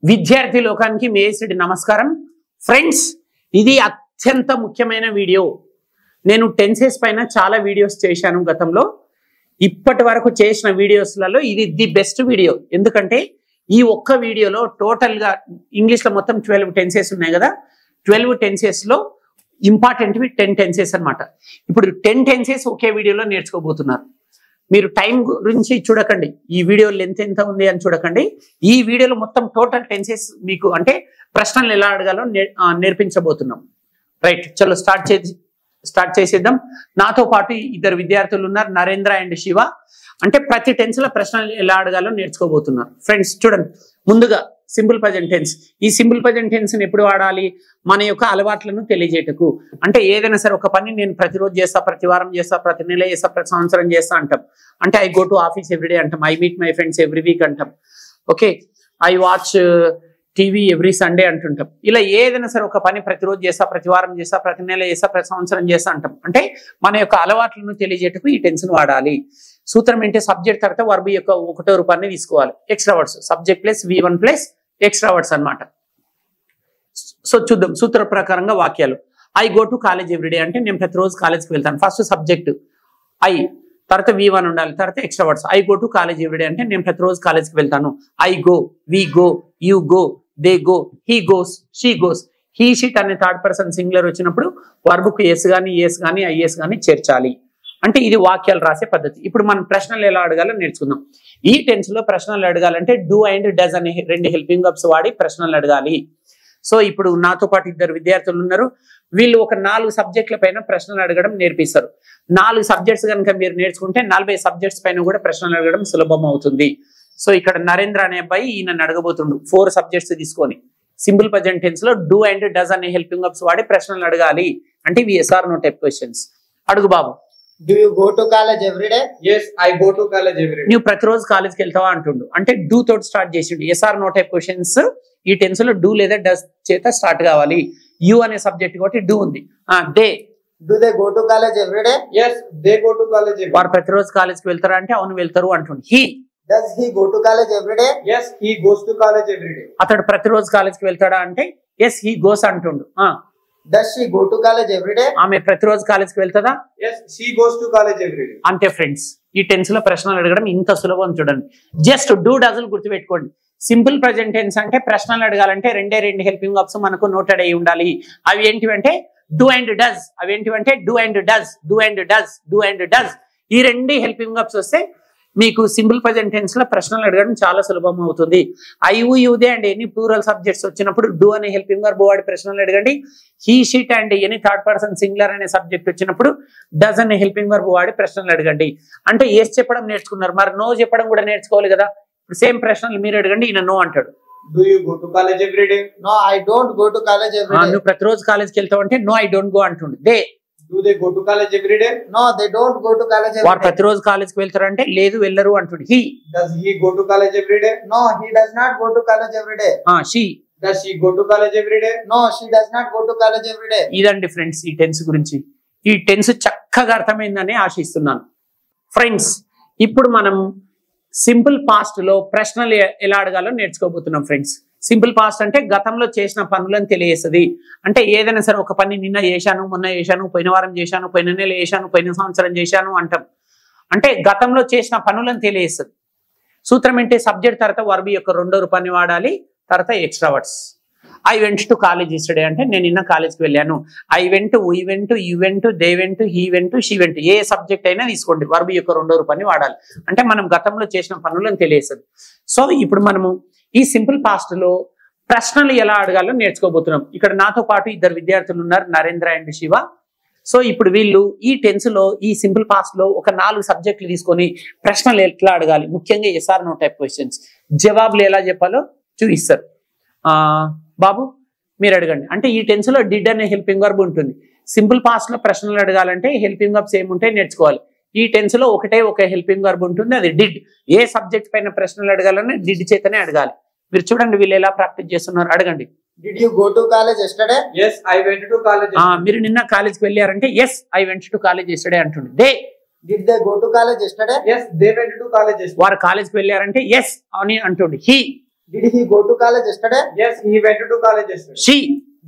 విద్యార్థి లోకానికి మేసిడి నమస్కారం ఫ్రెండ్స్. ఇది అత్యంత ముఖ్యమైన వీడియో. నేను టెన్సెస్ పైన చాలా వీడియోస్ చేశాను గతంలో. ఇప్పటి వరకు చేసిన వీడియోస్లలో ఇది ది బెస్ట్ వీడియో. ఎందుకంటే ఈ ఒక్క వీడియోలో టోటల్గా ఇంగ్లీష్లో మొత్తం 12 టెన్సెస్ ఉన్నాయి కదా. 12 టెన్సెస్లో ఇంపార్టెంట్వి 10 టెన్సెస్ అనమాట. ఇప్పుడు 10 టెన్సెస్ ఒకే వీడియోలో నేర్చుకోబోతున్నారు. మీరు టైం గురించి చూడకండి, ఈ వీడియో లెంత్ ఎంత ఉంది అని చూడకండి. ఈ వీడియోలో మొత్తం టోటల్ టెన్సెస్ మీకు అంటే ప్రశ్నలు ఎలా అడగాలో నేర్పించబోతున్నాం. రైట్, చలో స్టార్ట్ చేసేద్దాం. నాతో పాటు ఇద్దరు విద్యార్థులు ఉన్నారు, నరేంద్ర అండ్ శివ. అంటే ప్రతి టెన్స్ లో ప్రశ్నలు ఎలా అడగాలో నేర్చుకోబోతున్నారు. ఫ్రెండ్స్ చూడండి, ముందుగా సింపుల్ ప్రజెంట్ టెన్స్. ఈ సింపుల్ ప్రజెంట్ టెన్స్ ని ఎప్పుడు వాడాలి? మన యొక్క అలవాట్లను తెలియజేయటకు. అంటే ఏదైనా సరే ఒక పని నేను ప్రతిరోజు చేస్తా, ప్రతి వారం చేస్తా, ప్రతి నెల చేస్తా, ప్రతి సంవత్సరం చేస్తా అంటాం. అంటే I go to office everyday అంటాం, I meet my friends every week అంటాం, okay, I watch TV every Sunday అంటుంటాం. ఇలా ఏదైనా సరే ఒక పని ప్రతిరోజు చేస్తా, ప్రతి వారం చేస్తా, ప్రతి నెల చేస్తా, ప్రతి సంవత్సరం చేస్తా అంటాం. అంటే మన యొక్క అలవాట్లను తెలియజేయటకు ఈ టెన్స్ ను వాడాలి. సూత్రం ఏంటి? సబ్జెక్ట్ తర్వాత వర్బ్ యొక్క ఒకటో రూపాన్ని తీసుకోవాలి. Extra words, subject plus V1 plus extra words అనమాట. సో చూద్దాం సూత్ర ప్రకారంగా వాక్యాలు. I go to college everyday అంటే నేను ప్రతిరోజు కాలేజ్కి వెళ్తాను. ఫస్ట్ సబ్జెక్ట్ ఐ, తర్వాత V1 ఉండాలి, తర్వాత extra words. I go to college everyday అంటే నేను ప్రతిరోజు కాలేజ్కి వెళ్తాను. I go, we go, you go, they go, he goes, she goes. He she it అనే థర్డ్ పర్సన్ సింగులర్ వచ్చినప్పుడు వర్బుకు ఎస్ కానీ ఎస్ కానీ ఐఎస్ కానీ చేర్చాలి. అంటే ఇది వాక్యాలు రాసే పద్ధతి. ఇప్పుడు మనం ప్రశ్నలు ఎలా అడగాలో నేర్చుకుందాం. ఈ టెన్స్ లో ప్రశ్నలు అడగాలంటే డూ అండ్ డస్ అనే 2 హెల్పింగ్ వర్బ్స్ వాడి ప్రశ్నలు అడగాలి. సో ఇప్పుడు నాతో పాటు ఇద్దరు విద్యార్థులు ఉన్నారు. వీళ్ళు ఒక 4 సబ్జెక్టుల పైన ప్రశ్నలు అడగడం నేర్పిస్తారు. 4 సబ్జెక్ట్స్ కనుక మీరు నేర్చుకుంటే 40 సబ్జెక్ట్స్ పైన కూడా ప్రశ్నలు అడగడం సులభం అవుతుంది. సో ఇక్కడ నరేంద్ర అనే అబ్బాయి ఈయన అడగబోతుండు 4 సబ్జెక్ట్స్ తీసుకొని. సింపుల్ ప్రజెంట్ టెన్స్ లో డూ అండ్ డస్ అనే హెల్పింగ్ వర్బ్స్ వాడి ప్రశ్నలు అడగాలి. అంటే ఇవి yes or no type questions. అడుగు బాబు. Do you go to college every day? Yes, I go to college every day. నువ్వు ప్రతిరోజు కాలేజ్కి వెళ్తావా అంటుండు. అంటే డూ తోటి స్టార్ట్ చేసిండు. yes or no type questions ఈ టెన్స్ లో డూ లేదా డస్ చేత స్టార్ట్ కావాలి. యు అనే సబ్జెక్ట్ కాబట్టి డూ ఉంది. They, Do they go to college every day? Yes, they go to college every day. వారు ప్రతిరోజు కాలేజ్కి వెళ్తారా అంటే అవును వెళ్తారు అంటుండు. He, Does he go to college every day? Yes, he goes to college every day. అతడు ప్రతిరోజు కాలేజ్కి వెళ్తాడా అంటే ఎస్ హీ గోస్ అంటుండు. Does she go to college every day? ఆమె ప్రతిరోజు కాలేజ్కి వెళ్తుందా? Yes, she goes to college every day. అంతే ఫ్రెండ్స్, ఈ టెన్స్ లో ప్రశ్నలు అడగడం ఇంత సులభం. చూడండి, జస్ట్ డూ డజల్ గుర్తుపెట్టుకోండి. సింపుల్ ప్రజెంట్ టెన్స్ అంటే ప్రశ్నలు అడగాలంటే 2 హెల్పింగ్ వర్బ్స్ మనకు నోటెడ్ అయి ఉండాలి. అవి ఏంటివంటే డూ అండ్ డస్. అవి ఏంటివంటే do and does, do and does, do and does. ఈ 2 హెల్పింగ్ వర్బ్స్ వస్తే మీకు సింపుల్ ప్రజెంట్ టెన్స్ లో ప్రశ్నలు అడగడం చాలా సులభం అవుతుంది. I we you they and any plural subjects వచ్చినప్పుడు డూ అనే హెల్పింగ్ వర్బ్ వాడి ప్రశ్నలు అడగండి. He she it and any third person singular అనే సబ్జెక్ట్ వచ్చినప్పుడు డస్ అనే హెల్పింగ్ వర్బ్ వాడి ప్రశ్నలు అడగండి. అంటే ఎస్ చెప్పడం నేర్చుకున్నారు, మరి నో చెప్పడం కూడా నేర్చుకోవాలి కదా. ఇప్పుడు సేమ్ ప్రశ్నలు మీరు అడగండి, ఈయన నో అంటాడు. Do you go to college every day? No, I don't go to college every day. నువ్వు ప్రతిరోజు కాలేజ్కి వెళ్తావు అంటే నో ఐ డోంట్ గో అంటుండు. They, Do they go to college every day? No, they don't go to college every వారు day. ప్రతిరోజు కాలేజ్కి వెళ్తారు అంటే లేదు వెళ్ళరు అంటుండు. He, Does he go to college every day? No, he does not go to college every day. She, Does she go to college every day? No, she does not go to college every day. ఇదండి friends ఈ tense గురించి. ఈ tense చక్కగా అర్థమైందని ఆశిస్తున్నాను. Friends ఇప్పుడు మనం simple past లో ప్రశ్నలు ఎలా అడగాలో నేర్చుకోబోతున్నాం. ఫ్రెండ్స్ సింపుల్ పాస్ట్ అంటే గతంలో చేసిన పనులను తెలియజేస్తుంది. అంటే ఏదైనా సరే ఒక పని నిన్న చేశాను, మొన్న చేశాను, పోయిన వారం చేశాను, పోయిన నెల చేశాను, పోయిన సంవత్సరం చేశాను అంటాం. అంటే గతంలో చేసిన పనులను తెలియజేస్తుంది. సూత్రం ఏంటి? సబ్జెక్ట్ తర్వాత వర్బ్ యొక్క 2వ రూపాన్ని వాడాలి, తర్వాత extra words. I went to college yesterday అంటే నేను నిన్న కాలేజ్కి వెళ్ళాను. I went, we went, you went, they went, he went, she went. ఏ సబ్జెక్ట్ అయినా తీసుకోండి, వర్బ్ యొక్క 2వ రూపాన్ని వాడాలి. అంటే మనం గతంలో చేసిన పనులను తెలియజేస్తుంది. సో ఇప్పుడు మనము ఈ సింపుల్ పాస్ట్ లో ప్రశ్నలు ఎలా అడగాలో నేర్చుకోబోతున్నాం. ఇక్కడ నాతో పాటు ఇద్దరు విద్యార్థులు ఉన్నారు, నరేంద్ర అండ్ శివ. సో ఇప్పుడు వీళ్ళు ఈ టెన్స్ లో ఈ సింపుల్ పాస్ట్ లో ఒక 4 సబ్జెక్టులు తీసుకొని ప్రశ్నలు ఎట్లా అడగాలి, ముఖ్యంగా yes or no type questions, జవాబులు ఎలా చెప్పాలో చూపిస్తారు. బాబు మీరు అడగండి. అంటే ఈ టెన్స్ లో డిడ్ అనే హెల్పింగ్ వర్బ్ ఉంటుంది. సింపుల్ పాస్ట్ లో ప్రశ్నలు అడగాలంటే హెల్పింగ్ వర్బ్స్ ఏముంటాయి నేర్చుకోవాలి. ఈ టెన్స్ లో ఒక హెల్పింగ్ వర్బ్ ఉంటుంది, అది డిడ్. ఏ సబ్జెక్ట్ పైన ప్రశ్నలు అడగాలన్నా డిడ్ చేతనే అడగాలి. మీరు చూడండి వీళ్ళు ఎలా ప్రాక్టీస్ చేస్తున్నారు, అడగండి. Did you go to college yesterday? Yes, I went to college. మీరు నిన్న కాలేజ్కి వెళ్ళారంటే yes I went to college yesterday అంటుండే. They, Did they go to college yesterday? Yes, they went to college yesterday. వారు కాలేజ్కి వెళ్ళారంటే ఎస్ అని అంటుండే. He, Did he go to college yesterday? Yes, he went to college yesterday. She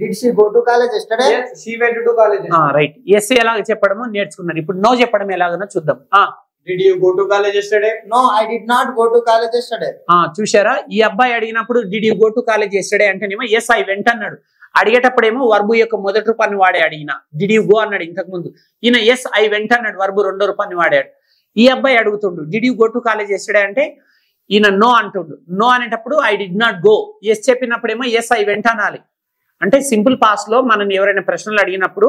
Did she go to college yesterday? Yes, she went to college yesterday. Right. Yes ఎలాగ చెప్పడమో నేర్చుకున్నారు. ఇప్పుడు no చెప్పడం ఎలాగనో చూద్దాం. Did you go to college yesterday? No, I did not go to college yesterday. చూసారా, ఈ అబ్బాయి అడిగినప్పుడు did you go to college yesterday అంటేనేమో ఎస్ ఐ వెంట్ అన్నాడు. అడిగేటప్పుడేమో వర్బు యొక్క మొదటి రూపాన్ని వాడే అడిగిన. డిడ్ యూ గో అన్నాడు ఇంతకు ముందు. ఈయన ఎస్ ఐ వెంట్ అన్నాడు, వర్బు రెండో రూపాన్ని వాడాడు. ఈ అబ్బాయి అడుగుతుండు did you go to college yesterday అంటే ఈయన నో అంటుండు. నో అనేటప్పుడు I did not go. Yes చెప్పినప్పుడేమో ఎస్ ఐ వెంట్ అనాలి. అంటే సింపుల్ పాస్ట్ లో మనం ఎవరైనా ప్రశ్నలు అడిగినప్పుడు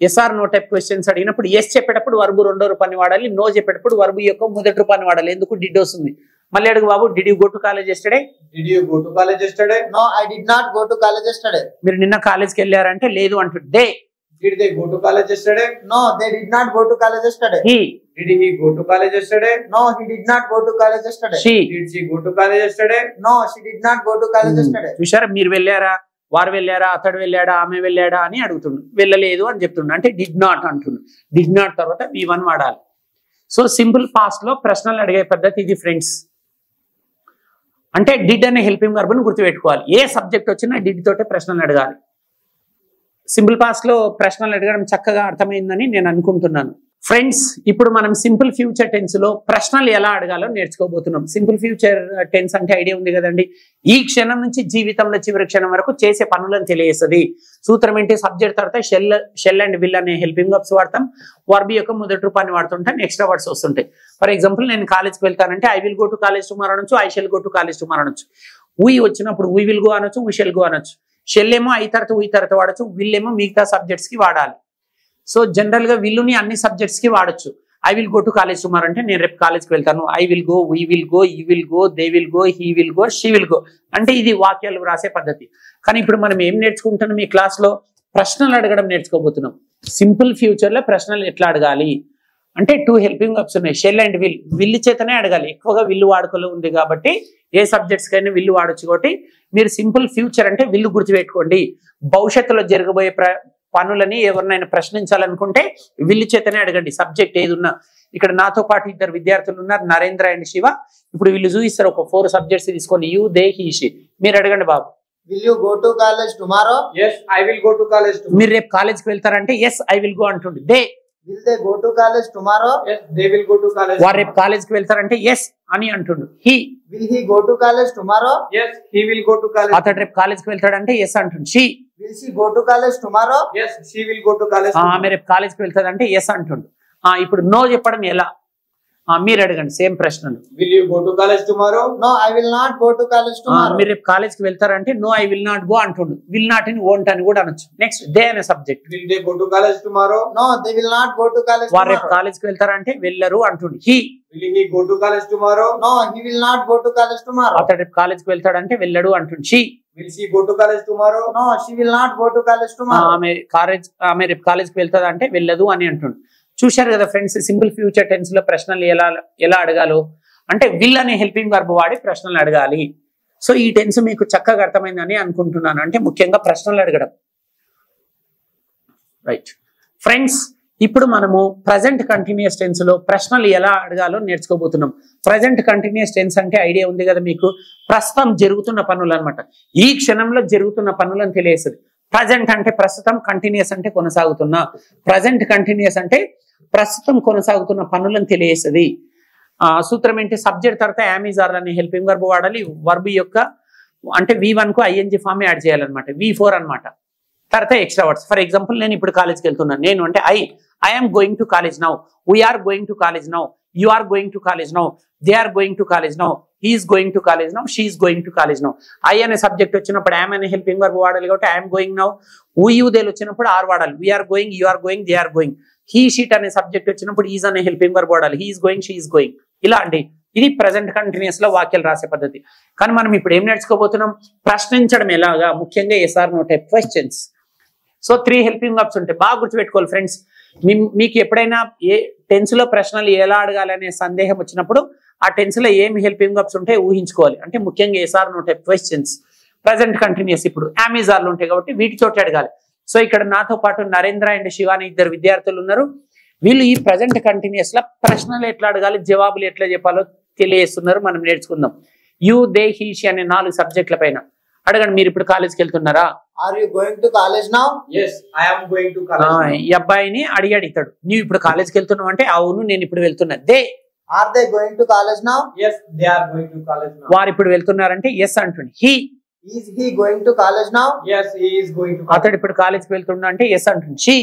ఎస్ఆర్ నో టైప్ క్వశ్చన్స్ అడిగినప్పుడు ఎస్ చెప్పేటప్పుడు వర్బు రెండో రూపాన్ని వాడాలి, నో చెప్పేటప్పుడు వర్బు యొక్క మొదటి రూపాన్ని వాడాలి. ఎందుకు డిడ్ వస్తుంది. మళ్ళీ అడుగు బాబు, did you go to college yesterday? Did you go to college yesterday? No, I did not go to college yesterday. మీరు నిన్న కాలేజ్కి వెళ్ళారంటే లేదు అంటుంది. They Did they go to college yesterday? No, they did not go to college yesterday. He Did he go to college yesterday? No, he did not go to college yesterday. She. Did she go to college yesterday? No, she did not go to college yesterday. చూసారా, మీరు వెళ్ళారా, వారు వెళ్ళారా, అతడు వెళ్ళాడా, ఆమె వెళ్ళాడా అని అడుగుతుండు. వెళ్ళలేదు అని చెప్తుండు అంటే డిడ్ నాట్ అంటుండు. డిడ్ నాట్ తర్వాత V1 వాడాలి. సో సింపుల్ పాస్ట్ లో ప్రశ్నలు అడిగే పద్ధతి ఇది ఫ్రెండ్స్. అంటే డిడ్ అనే హెల్పింగ్ వర్బ్ను గుర్తుపెట్టుకోవాలి. ఏ సబ్జెక్ట్ వచ్చినా డిడ్ తోటే ప్రశ్నలు అడగాలి. సింపుల్ పాస్ట్ లో ప్రశ్నలు అడగడం చక్కగా అర్థమైందని నేను అనుకుంటున్నాను. ఫ్రెండ్స్, ఇప్పుడు మనం సింపుల్ ఫ్యూచర్ టెన్స్ లో ప్రశ్నలు ఎలా అడగాలో నేర్చుకోబోతున్నాం. సింపుల్ ఫ్యూచర్ టెన్స్ అంటే ఐడియా ఉంది కదండి. ఈ క్షణం నుంచి జీవితంలో చివరి క్షణం వరకు చేసే పనులను తెలియజేస్తుంది. సూత్రం ఏంటి? సబ్జెక్ట్ తర్వాత షెల్ అండ్ విల్ అనే హెల్పింగ్ వర్బ్స్ వాడతాం. వర్బ్ యొక్క మొదటి రూపాన్ని వాడుతుంటాం, ఎక్స్ట్రా వర్డ్స్ వస్తుంటాయి. ఫర్ ఎగ్జాంపుల్, నేను కాలేజ్కి వెళ్తానంటే I will go to college tomorrow అనొచ్చు, I shall go to college tomorrow అనొచ్చు. వీ వచ్చినప్పుడు వీ విల్ గో అనొచ్చు, వీ షెల్ గో అనొచ్చు. షెల్ ఏమో ఐ తర్వాత వీ తర్వాత వాడచ్చు, విల్ ఏమో మిగతా సబ్జెక్ట్స్ కి వాడాలి. సో జనరల్ గా విల్లుని అన్ని సబ్జెక్ట్స్ కి వాడచ్చు. I will go to college tomorrow అంటే నేను రేపు కాలేజ్కి వెళ్తాను. I will go, we will go, you will go, they will go, he will go, she will go. అంటే ఇది వాక్యాలు రాసే పద్ధతి. కానీ ఇప్పుడు మనం ఏం నేర్చుకుంటున్నాం ఈ క్లాస్ లో? ప్రశ్నలు అడగడం నేర్చుకోబోతున్నాం. సింపుల్ ఫ్యూచర్ లో ప్రశ్నలు ఎట్లా అడగాలి అంటే టూ హెల్పింగ్ వర్బ్స్ ఉన్నాయి, షెల్ అండ్ విల్. విల్లు చేతనే అడగాలి. ఎక్కువగా విల్లు వాడుకలో ఉంది కాబట్టి ఏ సబ్జెక్ట్స్ కైనా విల్లు వాడచ్చు. కాబట్టి మీరు సింపుల్ ఫ్యూచర్ అంటే విల్లు గుర్తుపెట్టుకోండి. భవిష్యత్తులో జరగబోయే పనులని ఎవరినైనా ప్రశ్నించాలనుకుంటే విల్లు చేతనే అడగండి. సబ్జెక్ట్ ఏది ఉన్నా. ఇక్కడ నాతో పాటు ఇద్దరు విద్యార్థులు ఉన్నారు, నరేంద్ర అండ్ శివ. ఇప్పుడు వీళ్ళు చూపిస్తారు ఒక 4 సబ్జెక్ట్స్ తీసుకొని, యూ, దే, హీ, షీ. మీరు అడగండి బాబు. Will you go to college tomorrow? Yes, I will go to college tomorrow. మీరు రేపు కాలేజ్కి వెళ్తారంటే ఎస్ ఐ విల్ గో అంటుండే. They Will they go to college tomorrow? Yes, they will go to college. వారు రేపు కాలేజ్కి వెళ్తారంటే yes అని అంటుండు. He Will he go to college tomorrow? Yes, he will go to college. అతడు రేపు కాలేజ్కి వెళ్తాడంటే yes అంటుండు. She Will she go to college tomorrow? Yes, she will go to college. ఆమె రేపు కాలేజ్కి వెళ్తాదంటే ఎస్ అంటుండు. ఇప్పుడు నో చెప్పడం ఎలా? మీరు అడగండి సేమ్ ప్రశ్నలు. Will you go to college tomorrow? No, I will not go to college tomorrow. మీరు రేపు కాలేజ్కి వెళ్తారంటే no I will not go అంటుండు. విల్ నాట్ అని వోంట్ అని కూడా అనొచ్చు. నెక్స్ట్ దే అనే subject. Will they go to college tomorrow? No, they will not go to college వారు రేపు tomorrow. కాలేజ్కి వెళ్తారంటే వెళ్ళరు అంటుండు. He Will he go to college tomorrow? No, he will not go to college tomorrow. అతడు రేపు కాలేజ్కి వెళ్తాడంటే వెళ్ళడు అంటుండు. She Will she go to college tomorrow? No, she will not go to college tomorrow. ఆమె రేపు కాలేజ్కి వెళ్తాదంటే వెళ్ళదు అని అంటుండు. చూశారు కదా ఫ్రెండ్స్, సింపుల్ ఫ్యూచర్ టెన్స్ లో ప్రశ్నలు ఎలా అడగాలో అంటే విల్ అనే హెల్పింగ్ వర్బ్ వాడి ప్రశ్నలు అడగాలి. సో ఈ టెన్స్ మీకు చక్కగా అర్థమైందని అనుకుంటున్నాను. అంటే ముఖ్యంగా ప్రశ్నలు అడగడం. రైట్ ఫ్రెండ్స్, ఇప్పుడు మనము ప్రజెంట్ కంటిన్యూస్ టెన్స్ లో ప్రశ్నలు ఎలా అడగాలో నేర్చుకోబోతున్నాం. ప్రజెంట్ కంటిన్యూస్ టెన్స్ అంటే ఐడియా ఉంది కదా మీకు. ప్రస్తుతం జరుగుతున్న పనులు అనమాట. ఈ క్షణంలో జరుగుతున్న పనులను తెలియజేస్తుంది. ప్రజెంట్ అంటే ప్రస్తుతం, కంటిన్యూస్ అంటే కొనసాగుతున్న. ప్రజెంట్ కంటిన్యూస్ అంటే ప్రస్తుతం కొనసాగుతున్న పనులను తెలియజేస్తుంది. సూత్రం ఏంటి? సబ్జెక్ట్ తర్వాత యామిజార్ అనే హెల్పింగ్ వర్బ్ వాడాలి. వర్బ్ యొక్క అంటే V1 కు ING ఫామ్ యాడ్ చేయాలన్నమాట. V4 అనమాట. తర్వాత ఎక్స్ట్రా వర్డ్స్. ఫర్ ఎగ్జాంపుల్, నేను ఇప్పుడు కాలేజ్కి వెళ్తున్నాను. నేను అంటే I am going to college now, we are going to college now, you are going to college now, they are going to college now, he is going to college now, she is going to college now. I అనే subject వచ్చినప్పుడు am అనే helping verb వాడాలి కాబట్టి I am going now. You దేలు వచ్చినప్పుడు are వాడాలి. We are going, you are going, they are going. He she it అనే subject వచ్చినప్పుడు ఈజ్ అనే హెల్పింగ్ వర్బ్ వాడాలి. He is going, she is going. ఇలా అండి. ఇది ప్రజెంట్ కంటిన్యూస్ లో వాక్యాలు రాసే పద్ధతి. కానీ మనం ఇప్పుడు ఏం నేర్చుకోబోతున్నాం? ప్రశ్నించడం ఎలాగా, ముఖ్యంగా yes or no type questions. So 3 helping verbs ఉంటాయి. బాగా గుర్తుపెట్టుకోవాలి ఫ్రెండ్స్. మీకు ఎప్పుడైనా ఏ టెన్స్ లో ప్రశ్నలు ఎలా అడగాలి అనే సందేహం వచ్చినప్పుడు ఆ టెన్స్ లో ఏమి హెల్పింగ్ వర్బ్స్ ఉంటాయి ఊహించుకోవాలి. అంటే ముఖ్యంగా yes or no type questions. Present continuous ఇప్పుడు అమెజాన్లు ఉంటాయి కాబట్టి వీటితోటి అడగాలి. సో ఇక్కడ నాతో పాటు నరేంద్ర అండ్ శివాని ఇద్దరు విద్యార్థులు ఉన్నారు. వీళ్ళు ఈ ప్రజెంట్ కంటిన్యూస్ లో ప్రశ్నలు ఎట్లా అడగాలి, జవాబులు ఎట్లా చెప్పాలో తెలియజేస్తున్నారు. మనం నేర్చుకుందాం. యూ దే హీ షీ అనే 4 సబ్జెక్టుల పైన అడగండి. మీరు ఇప్పుడు కాలేజ్కి వెళ్తున్నారా? Are you going to college now? Yes, I am going to college now. ఈ అబ్బాయిని అడిగాడు ఇతడు, నీవు ఇప్పుడు కాలేజ్కి వెళ్తున్నావు అంటే అవును నేను ఇప్పుడు వెళ్తున్నా. They Are they going to college now? Yes, they are going to college now. వారు ఇప్పుడు వెళ్తున్నారంటే ఎస్ అంటుంది. He Is he going to college now? Yes, he is going to college. అతడు ఇప్పుడు కాలేజ్కి వెళ్తున్నా అంటే ఎస్ అంటుంది. She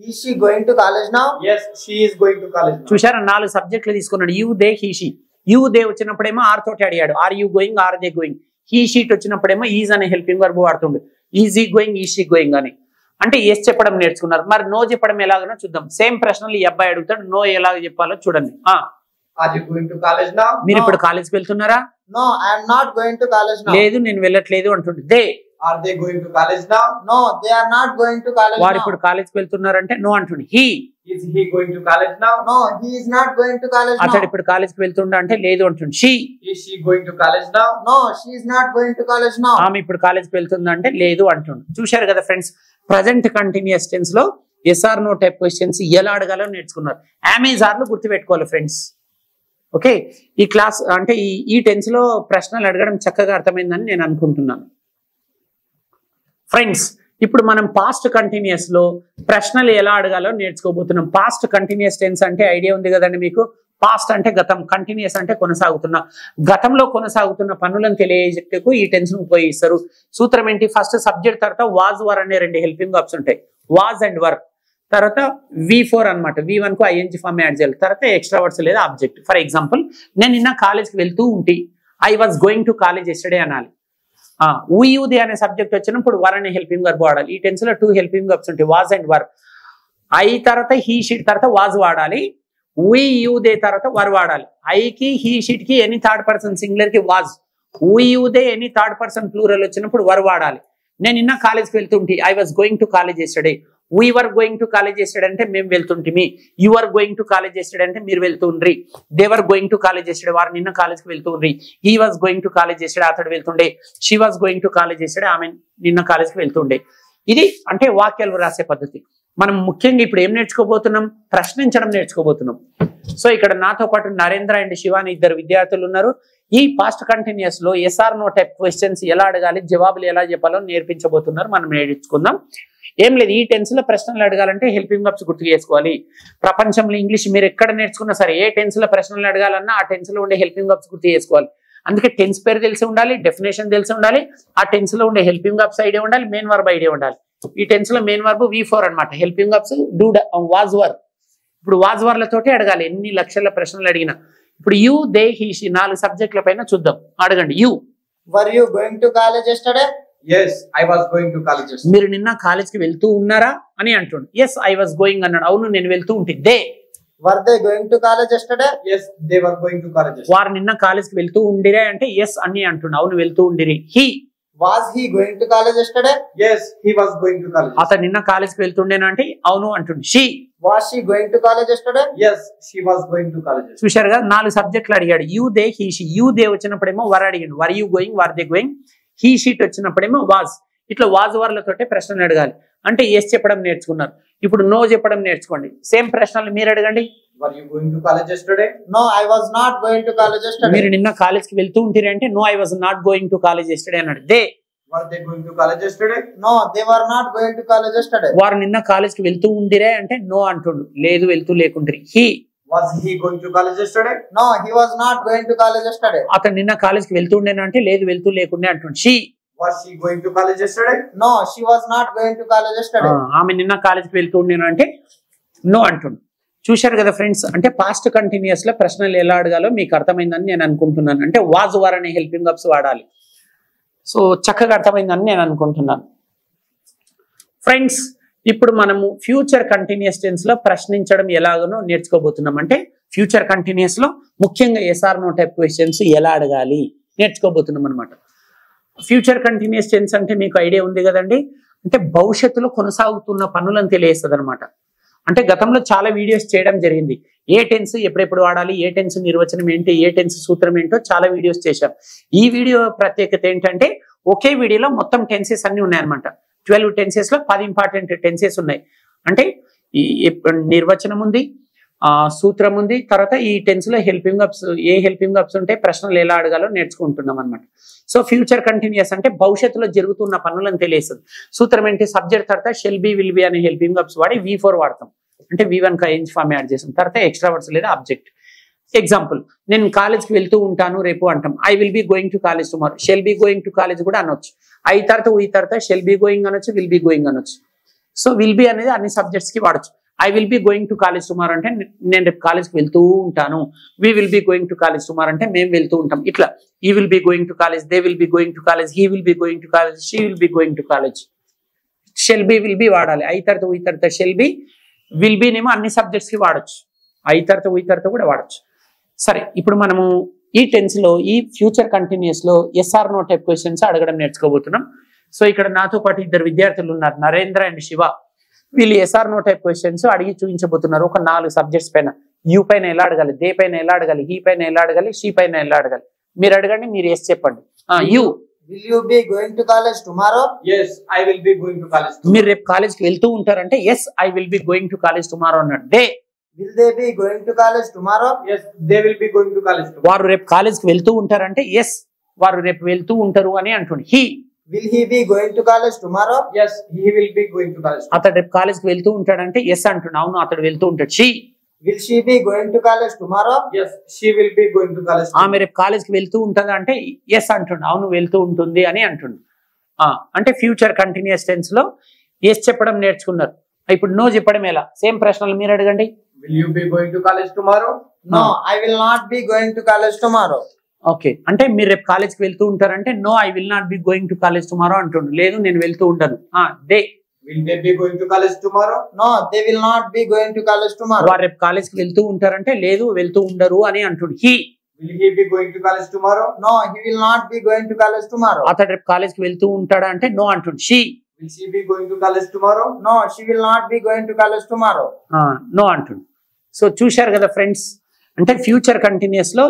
Is she going to college now? Yes, she is going to college now. చూసారా 4 సబ్జెక్టులు తీసుకున్నాడు. You they he she. You they వచ్చినప్పుడేమో ఆర్ తోటి అడిగాడు, are you going are they going. He she వచ్చినప్పుడేమో ఈజ్ అనే helping verb వాడుతుండు, is he going is she going అని. అంటే ఎస్ చెప్పడం నేర్చుకున్నారు. మరి నో చెప్పడం ఎలాగనో చూద్దాం. సేమ్ ప్రశ్నలు ఈ అబ్బాయి అడుగుతాడు, నో ఎలాగ చెప్పాలో చూడండి. Are you going to college now? మీరు ఇప్పుడు కాలేజ్కి వెళ్తున్నారా? No, I am not going to college now. లేదు నేను వెళ్ళట్లేదు అంటుంది. They Are they going to college now? No, they are not going to college వారు now. ఇప్పుడు కాలేజ్కి వెళ్తున్నారంటే నో అంటుంది. He Is he going to college now? No, he is not going to college అతడు now. ఇప్పుడు కాలేజ్కి వెళ్తుండ అంటే లేదు అంటుంది. She Is she going to college now? No, she is not going to college now. ఆమె ఇప్పుడు కాలేజ్కి వెళ్తుందా అంటే లేదు అంటుంది. చూశారు కదా ఫ్రెండ్స్, ప్రజెంట్ కంటిన్యూస్ టెన్స్ లో ఎస్ఆర్ నో టైప్ క్వశ్చన్స్ ఎలా అడగాలో నేర్చుకున్నారు. అమెజాన్లు గుర్తుపెట్టుకోవాలి ఫ్రెండ్స్. ఓకే, ఈ క్లాస్ అంటే ఈ టెన్స్ లో ప్రశ్నలు అడగడం చక్కగా అర్థమైందని నేను అనుకుంటున్నాను. ఫ్రెండ్స్, ఇప్పుడు మనం పాస్ట్ కంటిన్యూస్ లో ప్రశ్నలు ఎలా అడగాలో నేర్చుకోబోతున్నాం. పాస్ట్ కంటిన్యూస్ టెన్స్ అంటే ఐడియా ఉంది కదండి మీకు. పాస్ట్ అంటే గతం, కంటిన్యూస్ అంటే కొనసాగుతున్న. గతంలో కొనసాగుతున్న పనులను తెలియజేటకు ఈ టెన్స్ ను ఉపయోగిస్తారు. సూత్రం ఏంటి? ఫస్ట్ సబ్జెక్ట్ తర్వాత వాజ్ వర్ అనే 2 హెల్పింగ్ వర్బ్స్ ఉంటాయి, వాజ్ అండ్ వర్. తర్వాత V4 అనమాట, V1 కు ING ఫామ్ యాడ్ చేయాలి. తర్వాత ఎక్స్ట్రా వర్డ్స్ లేదా ఆబ్జెక్ట్. ఫర్ ఎగ్జాంపుల్, నేను నిన్న కాలేజ్కి వెళ్తూ ఉంటే I was going to college yesterday అనాలి. దే అనే సబ్జెక్ట్ వచ్చినప్పుడు వర్ అనే హెల్పింగ్ వర్బ్ వాడాలి. ఈ టెన్స్ లో 2 హెల్పింగ్ వర్బ్స్ ఉంటాయి, వాజ్ అండ్ వర్. ఐ తర్వాత హీ షీట్ తర్వాత వాజ్ వాడాలి, దే తర్వాత వర్ వాడాలి. ఐకి హీ షీట్ కి ఎనీ థర్డ్ పర్సన్ సింగులర్ కి was, they any third person plural వచ్చినప్పుడు వర్ వాడాలి. నేను నిన్న కాలేజ్కి వెళ్తుంటే I was going to college yesterday. We were going to college yesterday అంటే మేము వెళ్తుంటిమి. You are going to college yesterday అంటే మీరు వెళ్తుండ్రి. They were going to college yesterday, వారు నిన్న కాలేజ్కి వెళ్తుండ్రి. He was going to college yesterday, అతడు వెళ్తుండే. She was going to college yesterday, ఆమె నిన్న కాలేజ్కి వెళ్తుండే. ఇది అంటే వాక్యాలు రాసే పద్ధతి. మనం ముఖ్యంగా ఇప్పుడు ఏం నేర్చుకోబోతున్నాం? ప్రశ్నించడం నేర్చుకోబోతున్నాం. సో ఇక్కడ నాతో పాటు నరేంద్ర అండ్ శివాని 2 విద్యార్థులు ఉన్నారు. ఈ పాస్ట్ కంటిన్యూస్ లో ఎస్ఆర్ నో టైప్ క్వశ్చన్స్ ఎలా అడగాలి, జవాబులు ఎలా చెప్పాలో నేర్పించబోతున్నారు. మనం నేర్చుకుందాం. ఏం లేదు, ఈ టెన్స్ లో ప్రశ్నలు అడగాలంటే హెల్పింగ్ వర్బ్స్ గుర్తు చేసుకోవాలి. ప్రపంచంలో ఇంగ్లీష్ మీరు ఎక్కడ నేర్చుకున్నా సరే, ఏ టెన్స్ లో ప్రశ్నలు అడగాలన్నా ఆ టెన్స్ లో ఉండే హెల్పింగ్ వర్బ్స్ గుర్తు చేసుకోవాలి. అందుకే టెన్స్ పేరు తెలిసి ఉండాలి, డెఫినేషన్ తెలిసి ఉండాలి, ఆ టెన్స్ లో ఉండే హెల్పింగ్ వర్బ్స్ ఐడియా ఉండాలి, మెయిన్ వర్బ్ ఐడియా ఉండాలి. ఈ టెన్స్ లో మెయిన్ వర్బ్ V4 అనమాట, helping verbs do was were. ఇప్పుడు వాజ్ వర్లతోటి అడగాలి ఎన్ని లక్షల ప్రశ్నలు అడిగినా. ఇప్పుడు యూ దే హీ షీ 4 సబ్జెక్టుల పైన చూద్దాం. అడగండి. You Were you going to college yesterday? Yes, I was going to college yesterday. మీరు నిన్న కాలేజ్కి వెళ్తూ ఉన్నారా అని అంటుండు. ఎస్ ఐ వాజ్ గోయింగ్ అన్నాడు. అవును నేను వెళ్తూ ఉంటే. They Were they going to college yesterday? Yes, they were going to college yesterday. వారు నిన్న కాలేజ్కి వెళ్తూ ఉండిరే అంటే ఎస్ అని అంటుండు. అవును వెళ్తూ ఉండిరి. He Was he going to college yesterday? Yes, he was going to college yesterday. అతను నిన్న కాలేజ్కి వెళ్తుండేనా అంటే అవును అంటుండు. She Was she going to college yesterday? Yes, she was going to college yesterday. చూశారుగా 4 సబ్జెక్టులు అడిగాడు. You they he she. You they వచ్చినప్పుడేమో వర్ అడిగాడు, were you going were they going. He she వచ్చినప్పుడేమో వాజ్. ఇట్లా వాజ్ వర్లతోటే ప్రశ్నలు అడగాలి. అంటే ఎస్ చెప్పడం నేర్చుకున్నారు. ఇప్పుడు నో చెప్పడం నేర్చుకోండి. సేమ్ ప్రశ్నలు మీరు అడగండి. Were you going to college yesterday? No, I was not going to college yesterday. మీరు నిన్న కాలేజ్కి వెళ్తూ ఉంటే అంటే no I was not going to college yesterday అన్నాడు. They Were they going to college yesterday? No, they were not going to college yesterday. వారు నిన్న కాలేజ్కి వెళ్తూ ఉండిరే అంటే నో అంటుండు, లేదు వెళ్తూ లేకుండ్రి. He Was he going to college yesterday? No, he was not going to college yesterday. అతను నిన్న కాలేజ్కి వెళ్తూ ఉండేనా అంటే లేదు వెళ్తూ లేకుండే అంటుండు. She Was she going to college yesterday? No, she was not going to college yesterday. ఆమె నిన్న కాలేజ్కి వెళ్తూ ఉండేనా అంటే నో అంటుండు. చూశారు కదా ఫ్రెండ్స్, అంటే పాస్ట్ కంటిన్యూస్ లో ప్రశ్నలు ఎలా అడగాలో మీకు అర్థమైందని నేను అనుకుంటున్నాను. అంటే వాజ్ వర్ అనే హెల్పింగ్ వర్బ్స్ వాడాలి. సో చక్కగా అర్థమైందని నేను అనుకుంటున్నాను. ఫ్రెండ్స్, ఇప్పుడు మనము ఫ్యూచర్ కంటిన్యూస్ టెన్స్ లో ప్రశ్నించడం ఎలాగనో నేర్చుకోబోతున్నాం. అంటే ఫ్యూచర్ కంటిన్యూస్ లో ముఖ్యంగా ఎస్ఆర్ నో టైప్ క్వశ్చన్స్ ఎలా అడగాలి నేర్చుకోబోతున్నాం అనమాట. ఫ్యూచర్ కంటిన్యూస్ టెన్స్ అంటే మీకు ఐడియా ఉంది కదండి. అంటే భవిష్యత్తులో కొనసాగుతున్న పనులను తెలియజేస్తుంది అనమాట. అంటే గతంలో చాలా వీడియోస్ చేయడం జరిగింది. ఏ టెన్స్ ఎప్పుడెప్పుడు వాడాలి, ఏ టెన్స్ నిర్వచనం ఏంటి, ఏ టెన్స్ సూత్రం ఏంటో చాలా వీడియోస్ చేశాం. ఈ వీడియో ప్రత్యేకత ఏంటంటే ఒకే వీడియోలో మొత్తం టెన్సెస్ అన్ని ఉన్నాయన్నమాట. 12 టెన్సెస్ లో 10 ఇంపార్టెంట్ టెన్సెస్ ఉన్నాయి. అంటే నిర్వచనం ఉంది, సూత్రం ఉంది. తర్వాత ఈ టెన్స్ లో హెల్పింగ్ వర్బ్స్, ఏ హెల్పింగ్ వర్బ్స్ ఉంటే ప్రశ్నలు ఎలా అడగాలో నేర్చుకుంటున్నాం అనమాట. సో ఫ్యూచర్ కంటిన్యూస్ అంటే భవిష్యత్తులో జరుగుతున్న పనులను తెలియస్తుంది. సూత్రం ఏంటి? సబ్జెక్ట్ తర్వాత షెల్ బి విల్ బి అనే హెల్పింగ్ వర్బ్స్ వాడి V4 వాడతాం. అంటే V1 ఇంజ్ ఫామ్ యాడ్ చేస్తాం. తర్వాత ఎక్స్ట్రా వర్డ్స్ లేదా ఆబ్జెక్ట్. ఎగ్జాంపుల్, నేను కాలేజ్కి వెళ్తూ ఉంటాను రేపు అంటాం. I will be going to college tomorrow. Shall be going to college కూడా అనొచ్చు. ఐ తర్వాత ఈ తర్వాత షెల్ బి గోయింగ్ అనొచ్చు, విల్ బి గోయింగ్ అనొచ్చు. సో విల్ బి అనేది అన్ని సబ్జెక్ట్స్ కి వాడచ్చు. I will be going to college tomorrow అంటే నేను రేపు కాలేజ్కి వెళ్తూ ఉంటాను. We will be going to college tomorrow అంటే మేము వెళ్తూ ఉంటాం. ఇట్లా ఈ will be going to college, they will be going to college, he will be going to college, she will be going to college. Shell be will B వాడాలి. I తర్వాత ఈ తర్వాత షెల్ బి, విల్ బి నేమో అన్ని subjects కి వాడచ్చు. I తర్వాత ఈ తర్వాత కూడా వాడచ్చు. సరే, ఇప్పుడు మనము ఈ టెన్స్ లో ఈ ఫ్యూచర్ కంటిన్యూస్ లో SR నో టైప్ క్వశ్చన్స్ అడగడం నేర్చుకోబోతున్నాం. సో ఇక్కడ నాతో పాటు ఇద్దరు విద్యార్థులు ఉన్నారు, నరేంద్ర అండ్ శివ. వీళ్ళు SR నో టైప్ క్వశ్చన్స్ అడిగి చూపించబోతున్నారు. ఒక 4 సబ్జెక్ట్స్ పైన. యూ పైన ఎలా అడగాలి, దే పైన ఎలా అడగాలి, హీ పైన ఎలా అడగాలి, షీ పైన ఎలా అడగాలి. మీరు అడగండి, మీరు ఎస్ చెప్పండి. You Will you be going to college tomorrow? Yes, I will be going to college tomorrow. మీరు రేపు కాలేజ్కి వెళ్తూ ఉంటారంటే yes I will be going to college tomorrow అన్నాడు. They Will they be going to college tomorrow? Yes, they will be going to college tomorrow. వారు రేపు కాలేజ్కి వెళ్తూ ఉంటారంటే ఎస్ వారు రేపు వెళ్తూ ఉంటారు అని అంటుంది. He Will he be going to college tomorrow? Yes, he will be going to college tomorrow. అతడు రేపు కాలేజ్కి వెళ్తూ ఉంటాడంటే ఎస్ అంటున్నా. అవును, అతడు వెళ్తూ ఉంటాడు. She Will she be going to college tomorrow? Yes, she will be going to college tomorrow. ఆమె రేపు కాలేజ్కి వెళ్తూ ఉంటుందా అంటే ఎస్ అంటుండు. అవును, వెళ్తూ ఉంటుంది అని అంటుండు. అంటే ఫ్యూచర్ కంటిన్యూస్ టెన్స్ లో ఎస్ చెప్పడం నేర్చుకున్నారు. ఇప్పుడు నో చెప్పడం ఎలా? సేమ్ ప్రశ్నలు మీరు అడగండి. Will you be going to college tomorrow? No, I will not be going to college tomorrow. Okay, అంటే మీరు రేపు కాలేజ్కి వెళ్తూ ఉంటారంటే no I will not be going to college tomorrow అంటుండు. లేదు, నేను వెళ్తూ ఉంటాను. They Will they be going to college tomorrow? No, they will not be going to college tomorrow. వారు రేపు కాలేజ్కి వెళ్తూ ఉంటారంటే లేదు, వెళ్తూ ఉండరు అని అంటుండు. He Will he be going to college tomorrow? No, he will not be going to college tomorrow. అతడు రేపు కాలేజ్కి వెళ్తూ ఉంటాడా అంటే నో అంటుండు. She Will she be going to college tomorrow? No, she will not be going to college tomorrow. No అంటుండు. So చూశారు కదా ఫ్రెండ్స్, అంటే ఫ్యూచర్ కంటిన్యూస్ లో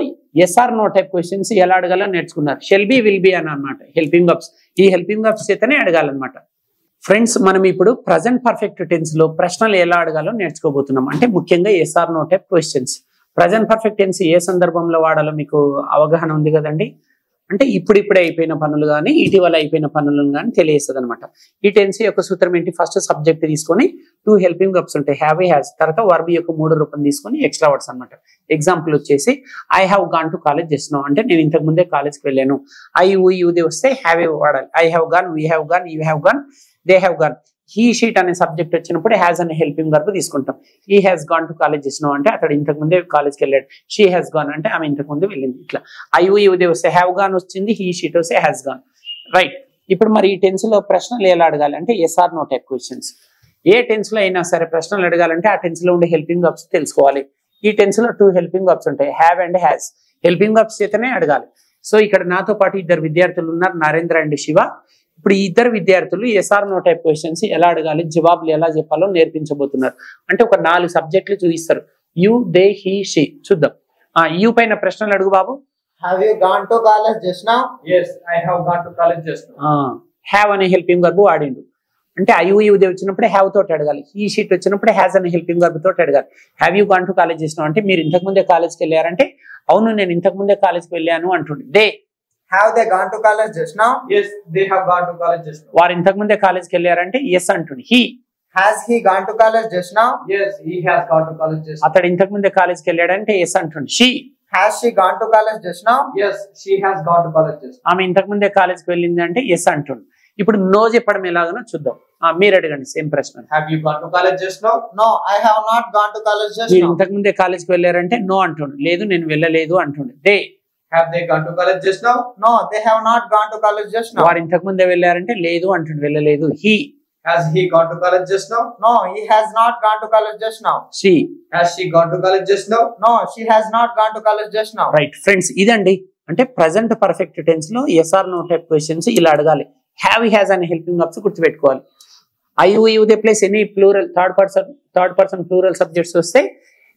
SR నో టైప్ క్వశ్చన్స్ ఎలా అడగాలో నేర్చుకున్నారు. షెల్ బి విల్ బి అని అన్నమాట హెల్పింగ్ వర్బ్స్. ఈ హెల్పింగ్ వర్బ్స్ చేతనే అడగాలన్నమాట. ఫ్రెండ్స్, మనం ఇప్పుడు ప్రజెంట్ పర్ఫెక్ట్ టెన్స్ లో ప్రశ్నలు ఎలా అడగాలో నేర్చుకోబోతున్నాం. అంటే ముఖ్యంగా SR no type questions. Present perfect tense ఏ సందర్భంలో వాడాలో మీకు అవగాహన ఉంది కదండి. అంటే ఇప్పుడిప్పుడే అయిపోయిన పనులు కానీ ఇటీవల అయిపోయిన పనులను కానీ తెలియస్తుంది అనమాట. ఈ టెన్స్ యొక్క సూత్రం ఏంటి? ఫస్ట్ సబ్జెక్ట్ తీసుకొని 2 హెల్పింగ్ వర్బ్స్ ఉంటాయి, హ్యావ్, హ్యాస్. తర్వాత వర్బ్ యొక్క 3 రూపం తీసుకొని ఎక్స్ట్రా వర్డ్స్ అనమాట. ఎగ్జాంపుల్ వచ్చేసి I have gone to college just now అంటే నేను ఇంతకు ముందే కాలేజ్కి వెళ్ళాను. ఐ యూది వస్తే హ్యావ్ వాడాలి. I have gone, we have gone, you have gone, they have gone. He she it అనే సబ్జెక్ట్ వచ్చినప్పుడు హ్యాస్ అనే హెల్పింగ్ వర్బ్ తీసుకుంటాం. He has gone to college just now అంటే అతడు ఇంతకు ముందే కాలేజ్కి వెళ్ళాడు. షీ హ్యాస్ గాన్ అంటే ఆమె ఇంతకు ముందు వెళ్ళింది. ఇట్లా ఐ యూది వస్తే హ్యావ్ గాన్ వచ్చింది, హీ షీట్ వస్తే హ్యాస్ గాన్. రైట్, ఇప్పుడు మరి ఈ టెన్స్ లో ప్రశ్నలు ఎలా అడగాలి అంటే SR నో టైప్ క్వశ్చన్స్. ఏ టెన్స్ లో అయినా సరే ప్రశ్నలు అడగాలంటే ఆ టెన్స్ లో ఉండే హెల్పింగ్ వర్బ్స్ తెలుసుకోవాలి. ఈ టెన్స్ లో 2 హెల్పింగ్ వర్బ్స్ ఉంటాయి, have and has. Helping verbs చేతనే అడగాలి. సో ఇక్కడ నాతో పాటు ఇద్దరు విద్యార్థులు ఉన్నారు, నరేంద్ర అండ్ శివ. ఇప్పుడు ఈ ఇద్దరు విద్యార్థులు SR నో టైప్ క్వశ్చన్స్ ఎలా అడగాలి, జవాబులు ఎలా చెప్పాలో నేర్పించబోతున్నారు. అంటే ఒక 4 సబ్జెక్టులు చూపిస్తారు, యు, దే, హీ, షీ. చూద్దాం. యు పైన ప్రశ్నలు అడుగు బాబు. Have you gone to college just now? Yes, I have gone to college just now. Have అనే హెల్పింగ్ వర్బ్ వాడిండు. అంటే ఐ యూదే వచ్చినప్పుడు హ్యావ్ తోటి అడగాలి. హీ షీట్ వచ్చినప్పుడు హ్యాస్ అనే హెల్పింగ్ వర్బ్ తోటి అడగాలి. Have you gone to college చేసినావు అంటే మీరు ఇంతకు ముందే కాలేజ్కి వెళ్ళారంటే అవును నేను ఇంతకు ముందే కాలేజ్కి వెళ్ళాను అంటుండే. They Have they gone to college just now? Yes, they have gone to college just now. వారు ఇంతకు ముందే కాలేజ్కి వెళ్ళారంటే ఎస్ అంటుండే. He Has he gone to college just now? Yes, he has gone to college just now. అతడు ఇంతకు ముందే కాలేజ్కి వెళ్ళాడంటే ఎస్ అంటుండే. She Has she gone to college just now? Yes, she has gone to college just now. ఆమె ఇంతకు ముందే కాలేజ్కి వెళ్ళింది అంటే ఎస్ అంటుండే. ఇప్పుడు నో చెప్పడం ఎలాగనో చూద్దాం. మీరు అడగండి సేమ్ ప్రశ్న. Have you gone to college just now? No, I have not gone to college just మీరు now. ఇంతకు ముందే కాలేజ్కి వెళ్ళారంటే నో అంటుండే. లేదు నేను వెళ్ళలేదు అంటుండే. They Have they gone to college just now? No, they have not gone to college just now. వారు ఇంతకు ముందే వెళ్ళారంటే లేదు అంటుండే, వెళ్ళలేదు. He Has he gone to college just now? No, he has not gone to college just now. She Has she gone to college just now? No, she has not gone to college just now. Right friends, ఇదండి అంటే present perfect tense లో SR no type questions ఇలా అడగాలి. Have, has అనే helping verbs గుర్తుపెట్టుకోవాలి. I you they place any plural third person plural subjects వస్తే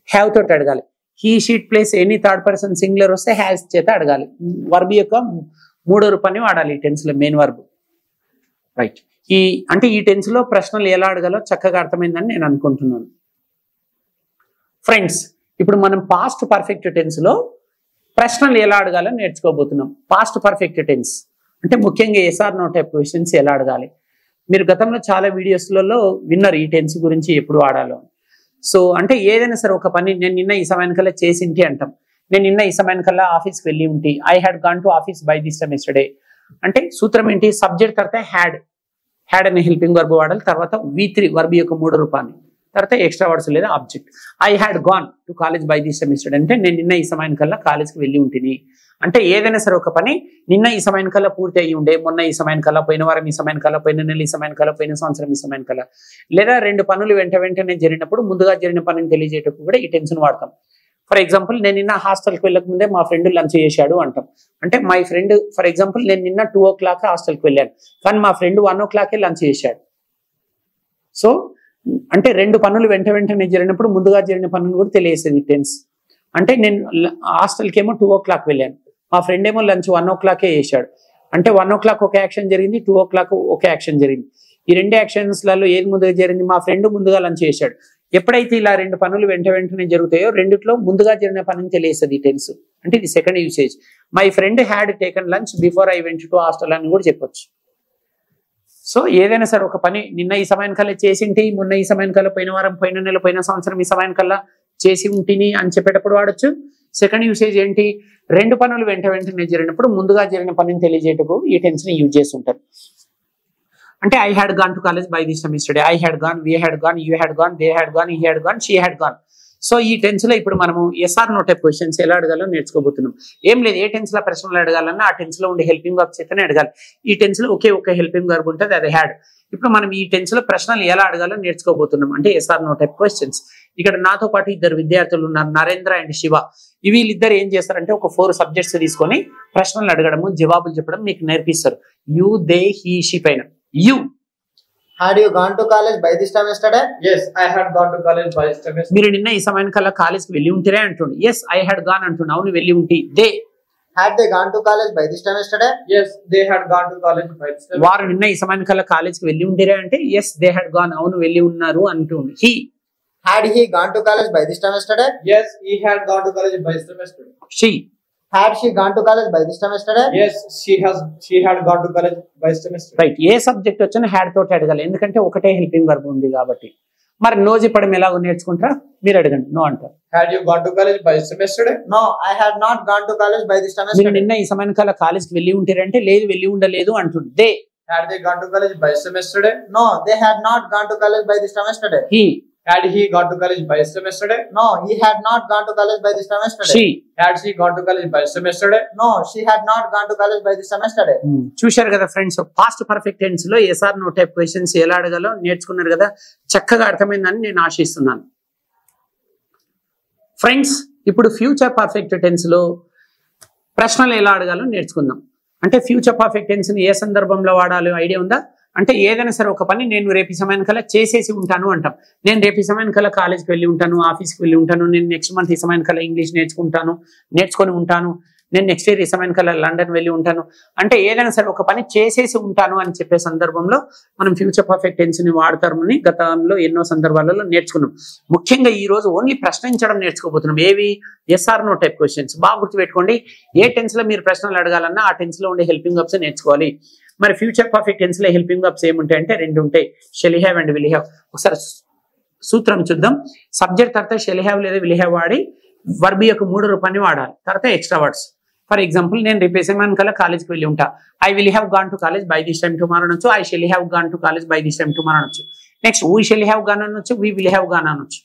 have తోటి అడగాలి. He she it place any third person singular వస్తే హ్యాస్ చేత అడగాలి. వర్బ్ యొక్క 3వ రూపాన్ని వాడాలి ఈ టెన్స్ లో, మెయిన్ వర్బ్. రైట్, ఈ టెన్స్ లో ప్రశ్నలు ఎలా అడగాలో చక్కగా అర్థమైందని నేను అనుకుంటున్నాను. ఫ్రెండ్స్, ఇప్పుడు మనం పాస్ట్ పర్ఫెక్ట్ టెన్స్ లో ప్రశ్నలు ఎలా అడగాలో నేర్చుకోబోతున్నాం. పాస్ట్ పర్ఫెక్ట్ టెన్స్ అంటే ముఖ్యంగా ఎస్ఆర్ నో టైప్ క్వశ్చన్స్ ఎలా అడగాలి. మీరు గతంలో చాలా వీడియోస్లలో విన్నారు ఈ టెన్స్ గురించి ఎప్పుడు వాడాలో. సో అంటే ఏదైనా సరే ఒక పని నేను నిన్న ఈ సమయానికల్లా చేసింటి అంటాం. నేను నిన్న ఈ సమయానికల్లా ఆఫీస్కి వెళ్ళి ఉంటి. I had gone to office by this time yesterday. అంటే సూత్రం ఏంటి? సబ్జెక్ట్ తర్వాత హ్యాడ్ అనే హెల్పింగ్ వర్బ్ వాడాలి. తర్వాత V3 వర్బ్ యొక్క 3 రూపాన్ని. తర్వాత ఎక్స్ట్రా వర్డ్స్ లేదా object. I had gone to college by this time yesterday అంటే నేను నిన్న ఈ సమయానికల్లా కాలేజ్కి వెళ్ళి ఉంటుంది. అంటే ఏదైనా సరే ఒక పని నిన్న ఈ సమయానికల్లా పూర్తి అయ్యి ఉండే, మొన్న ఈ సమయానికల్లా, పోయిన వారం ఈ సమయానికల్లా, పోయిన నెల ఈ సమయానికల్లా, పోయిన సంవత్సరం ఈ సమయానికల్లా, లేదా 2 పనులు వెంటనే జరిగినప్పుడు ముందుగా జరిగిన పనిని తెలియజేయటప్పుడు కూడా ఈ టెన్స్ను వాడతాం. ఫర్ ఎగ్జాంపుల్, నేను నిన్న హాస్టల్కి వెళ్ళక ముందే మా ఫ్రెండ్ లంచ్ చేశాడు అంటాం. అంటే మై ఫ్రెండ్, ఫర్ ఎగ్జాంపుల్ నేను నిన్న 2 o'clock హాస్టల్కి వెళ్ళాను, కానీ మా ఫ్రెండ్ 1 o'clock లంచ్ చేశాడు. సో అంటే 2 పనులు వెంటనే జరిగినప్పుడు ముందుగా జరిగిన పనులు కూడా తెలియజేసేది టెన్స్. అంటే నేను హాస్టల్కి ఏమో 2 o'clock వెళ్ళాను, మా ఫ్రెండ్ ఏమో లంచ్ 1 o'clock చేశాడు. అంటే 1 o'clock ఒక యాక్షన్ జరిగింది, 2 o'clock ఒక యాక్షన్ జరిగింది. ఈ 2 యాక్షన్స్లలో ఏది ముందుగా జరిగింది? మా ఫ్రెండ్ ముందుగా లంచ్ చేశాడు. ఎప్పుడైతే ఇలా 2 పనులు వెంటనే జరుగుతాయో రెండిట్లో ముందుగా జరిగిన పనిని తెలియజేస్తుంది టెన్స్. అంటే ఇది second usage. My friend had taken lunch before I went to hostel అని కూడా చెప్పొచ్చు. సో ఏదైనా సరే ఒక పని నిన్న ఈ సమయానికల్లా చేసింటి, మొన్న ఈ సమయానికల్లా, పోయిన వారం, పోయిన నెల, పోయిన సంవత్సరం ఈ సమయానికల్లా చేసి ఉంటిని అని చెప్పేటప్పుడు వాడచ్చు. సెకండ్ యూసేజ్ ఏంటి? 2 పనులు వెంటనే జరిగినప్పుడు ముందుగా జరిగిన పనిని తెలియజేయటకు ఈ టెన్స్ ని యూజ్ చేస్తుంటారు. అంటే I had gone to college by this time yesterday. I had gone, we had gone, you had gone, they had gone, he had gone, she had gone. So ఈ టెన్స్ లో ఇప్పుడు మనము SR no type questions ఎలా అడగాలో నేర్చుకోబోతున్నాం. ఏం లేదు, ఏ tense లో ప్రశ్నలు అడగాలన్నా ఆ టెన్స్ లో ఉండే హెల్పింగ్ వర్బ్స్ అయితేనే అడగాలి. ఈ టెన్స్ లో ఒకే హెల్పింగ్ వర్బ్ ఉంటుంది, అది హ్యాడ్. ఇప్పుడు మనం ఈ టెన్స్ లో ప్రశ్నలు ఎలా అడగాలో నేర్చుకోబోతున్నాం. అంటే ఎస్ఆర్ నో టైప్ క్వశ్చన్స్. ఇక్కడ నాతో పాటు 2 విద్యార్థులు ఉన్నారు, నరేంద్ర అండ్ శివ. వీళ్ళిద్దరు ఏం చేస్తారంటే ఒక 4 సబ్జెక్ట్స్ తీసుకొని ప్రశ్నలు అడగడము, జవాబులు చెప్పడం మీకు నేర్పిస్తారు. యు, దే, హీ, షీ పైన. You, Had you gone to college by this time yesterday? Yes, I had gone to college by this time yesterday. మీరు నిన్న ఈ సమయానికల్లా కాలేజ్కి వెళ్ళి ఉంటేనే అంటుండే. ఎస్, ఐ హ్యాడ్ గాన్ అంటుండే. అవును వెళ్ళి ఉంటి. They, Had they gone to college by this time yesterday? Yes, they had gone to college by this time. వారు నిన్న ఈ సమయానికల్లా కాలేజ్కి వెళ్ళి ఉంటేనే అంటే ఎస్ దే హ్యాడ్ గాన్, అవును వెళ్ళి ఉన్నారు అంటుంది. He, Had he gone to college by this time yesterday? Yes, he had gone to college by this time yesterday. She, Had she gone to college by this time yesterday? Yes, she had gone to college by this time yesterday. Right. A subject వచ్చినా had తోటి అడగాలి, ఎందుకంటే ఒకటే helping verb ఉంది కాబట్టి. మరి no చెప్పడం ఎలాగో నేర్చుకుంటారా? మీరు అడగండి. నో అంటారు. Had you gone to college by this time yesterday? No, I had not gone to college by this time మీరు yesterday. నిన్న ఈ సమయానికల్లా కాలేజ్కి వెళ్ళి ఉంటారంటే లేదు వెళ్ళి ఉండలేదు అంటుంది. They, Had they gone to college by this time yesterday? No, they had not gone to college by this time yesterday. He, Had he gone to college by this time yesterday? No, he had not gone to college by this time yesterday. She. Had she gone to college by this time yesterday? No, she had not gone to college by this time yesterday. చూశారు కదా friends, past perfect tense లో SR no type questions ఎలా అడగాలో నేర్చుకున్నారు కదా. చక్కగా అర్థమైందని నేను ఆశిస్తున్నాను. ఫ్రెండ్స్, ఇప్పుడు ఫ్యూచర్ పర్ఫెక్ట్ టెన్స్ లో ప్రశ్నలు ఎలా అడగాలో నేర్చుకుందాం. అంటే ఫ్యూచర్ పర్ఫెక్ట్ టెన్స్ ని ఏ సందర్భంలో వాడాలో ఐడియా ఉందా? అంటే ఏదైనా సరే ఒక పని నేను రేపు ఈ సమయానికల్లా చేసేసి ఉంటాను అంటాం. నేను రేపు ఈ సమయానికల్లా కాలేజ్కి వెళ్ళి ఉంటాను, ఆఫీస్కి వెళ్ళి ఉంటాను, నేను నెక్స్ట్ మంత్ ఈ సమయానికల్లా ఇంగ్లీష్ నేర్చుకొని ఉంటాను, నేను నెక్స్ట్ ఇయర్ ఈ సమయానికల్లా లండన్ వెళ్ళి ఉంటాను. అంటే ఏదైనా సరే ఒక పని చేసేసి ఉంటాను అని చెప్పే సందర్భంలో మనం ఫ్యూచర్ పర్ఫెక్ట్ టెన్స్ ని వాడతామని గతంలో ఎన్నో సందర్భాలలో నేర్చుకున్నాం. ముఖ్యంగా ఈ రోజు ఓన్లీ ప్రశ్నించడం నేర్చుకోబోతున్నాం. ఏవి? Yes or no type questions. బాగా గుర్తుపెట్టుకోండి, ఏ టెన్స్ లో మీరు ప్రశ్నలు అడగాలన్నా ఆ టెన్స్ లో ఉండే హెల్పింగ్ వర్బ్స్ నేర్చుకోవాలి. మరి ఫ్యూచర్ పర్ఫెక్ట్ టెన్స్ లో హెల్పింగ్ వర్బ్స్ ఏముంటాయంటే 2 ఉంటాయి, shall have and will have. ఒకసారి సూత్రం చూద్దాం. సబ్జెక్ట్ తర్వాత షెల్ హ్యావ్ లేదా విల్ హ్యావ్ వాడి వర్బ్ యొక్క 3 రూపాన్ని వాడాలి. తర్వాత ఎక్స్ట్రా వర్డ్స్. ఫర్ ఎగ్జాంపుల్, నేను రేపు సమయానికల్లా కాలేజ్కి వెళ్ళి ఉంటా. I will have gone to college by this time tomorrow అనొచ్చు. I shall have gone to college by this time tomorrow అనొచ్చు. Next we shall have gone అనొచ్చు, వీ విల్ హ్యావ్ గాన్ అనొచ్చు.